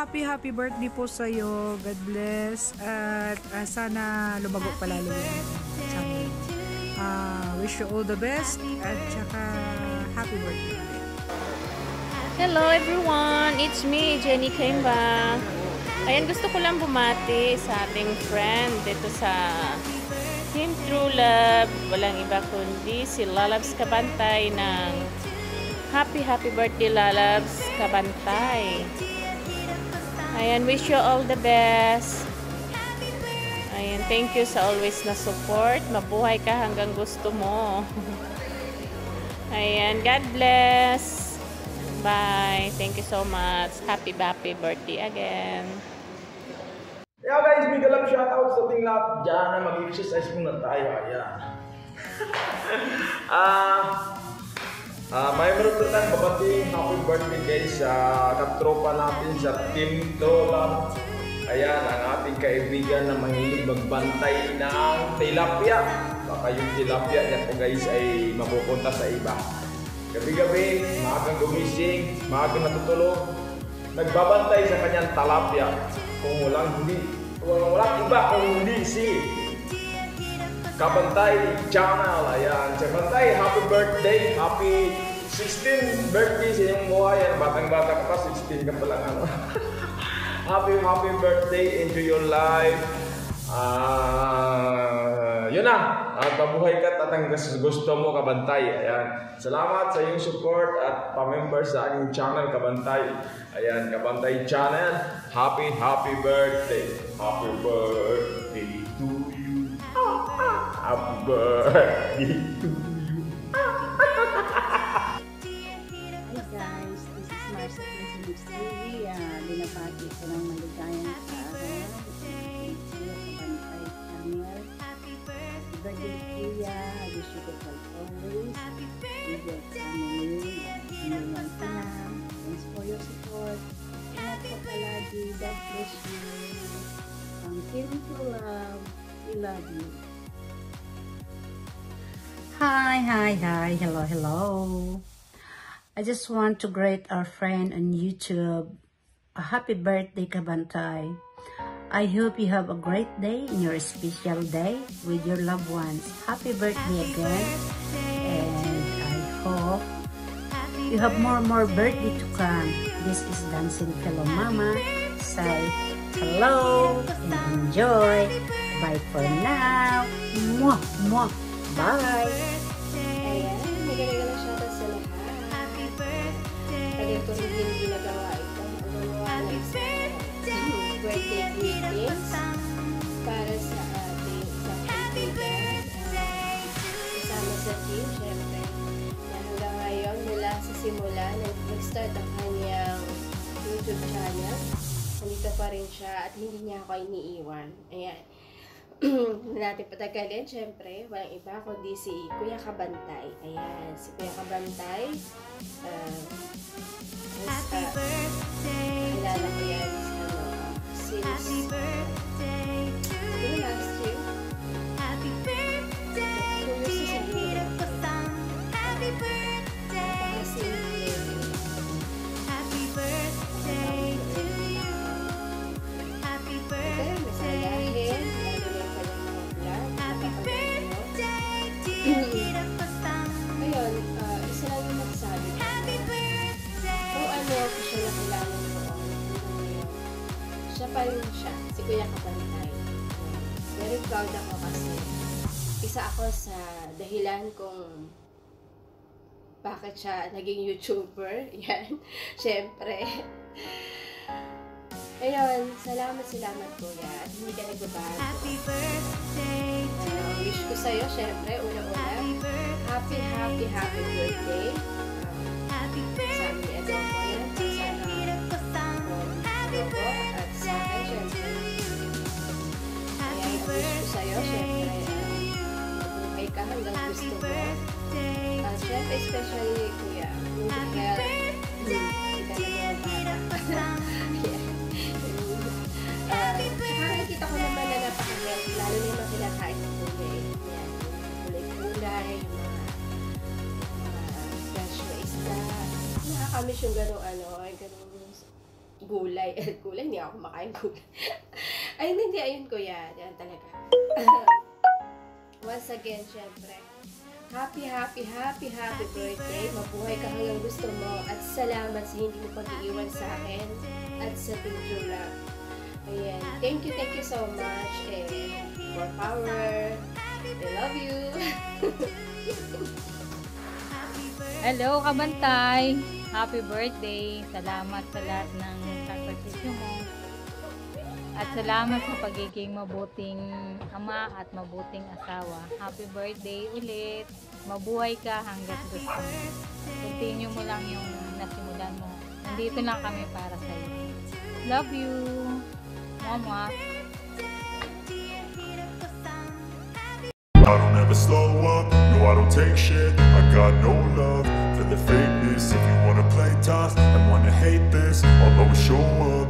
happy birthday po sa'yo. God bless. At sana lumago palalo yung channel. Wish you all the best. At saka happy birthday. Hello everyone! It's me, Jenny Kemba. Ayan, gusto ko lang bumati sa ating friend dito sa Team True Love. Walang iba kundi si Lalabs Kabantay ng happy birthday Lalabs Kabantay. Ayan, wish you all the best. Ayan, thank you sa always na support. Mabuhay ka hanggang gusto mo. Ayan, God bless. Bye. Thank you so much. Happy birthday again. Yeah guys, big love shoutout sa ating lahat dyan na mag-exercise muna tayo. Ayan. May meron lang babating happy birthday guys sa katropa natin sa Team True Love. Ayan, ang ating kaibigan na mahilig magbantay ng tilapia. Baka yung tilapia yan po guys ay mapupunta sa iba. Gabi-gabi, maagang gumising, maagang natutulog, nagbabantay sa kanyang tilapia. Kung walang iba kung hindi si Kabantay Channel. Ayan, si Kabantay, happy birthday, happy 16th birthday sa iyong buhay. Batang-bata ka pa, 16 ka pa lang ano. happy birthday, enjoy your life. Yun na, pabuhay ka at ang gusto mo Kabantay. Ayan, salamat sa iyong support at pa-member sa aking channel Kabantay. Ayan, Kabantay Channel, happy birthday. Happy birthday to you. Happy birthday to you. Hi guys, this is Marcia Quincy TV. Binabati ko ng maligayang araw. Birthday Kuya, I wish you good health always, with your family, and your pinang. Thanks for your support. Ingat po palagi. God bless you. From Team True Love, we love you. Hi, hello. I just want to greet our friend on YouTube. A happy birthday, Kabantay. I hope you have a great day in your special day with your loved ones. Happy birthday again. And I hope you have more birthday to come. This is Dancing Fellow Mama. Say hello and enjoy. Bye for now. Mwah, mwah. Bye. Ayan, magandang shoutout sa lahat. Kaya ito rin yung ginagawa ito. Magawa na birthday greetings para sa ating isang kaibigan kasama sa team, syempre na hanggang ngayon mula sa simula nag-start ang kanyang YouTube channel, nandito pa rin siya at hindi niya ako iniiwan. Ayan, natin patagalin, syempre walang iba kundi si Kuya Kabantay. Ayan, si Kuya Kabantay, kilala ko yan happy birthday to you. Last year. Happy birthday to you. Happy birthday to you. Happy birthday to you. Happy birthday to you. Happy birthday to you. Ayun, isa lang yung magsabi. Happy birthday. Kung ano ko siya nakilala noon. Siya pa rin siya, si Kuya Kabantay. Very proud ako kasi isa ako sa dahilan kung bakit siya naging YouTuber. Yan, syempre. Ayun, salamat Kuya. At hindi ka nagbabago. Happy birthday to you. Wish ko sa'yo, syempre, una-una, happy birthday. Sabi ni Adobo yan, sana Adobo at sa akin, syempre. Kaya wish ko sa'yo, syempre, mabuhay ka hanggang gusto mo. At syempre, especially, Kuya, good health, hindi ka nagbabago. Saka nakikita ko naman na napaka-healthy, lalo na yung mga kinakain ng kulay. Yan, kulay-kulay, yung mga fresh na isda. Nakakamiss yung gano'ng gulay. Gulay, hindi ako kumakain gulay. Ay, hindi, ayun kuya. Yan talaga. Once again, syempre, happy birthday. Mabuhay ka hanggang gusto mo. At salamat sa hindi mo pag-iiwan sa akin at sa Team True Love. Ayan. Thank you so much. And more power. I love you. Hello, Kabantay! Happy birthday! Salamat sa lahat ng sakripisyo mo. At salamat sa pagiging mabuting ama at mabuting asawa. Happy birthday ulit! Mabuhay ka hanggat gusto mo. Continue mo lang yung nasimulan mo. Nandito lang kami para sa iyo. Love you! Mama! I don't ever slow up, no I don't take shit. I got no love for the fakeness. If you wanna play tough and wanna hate this, I'll always show up.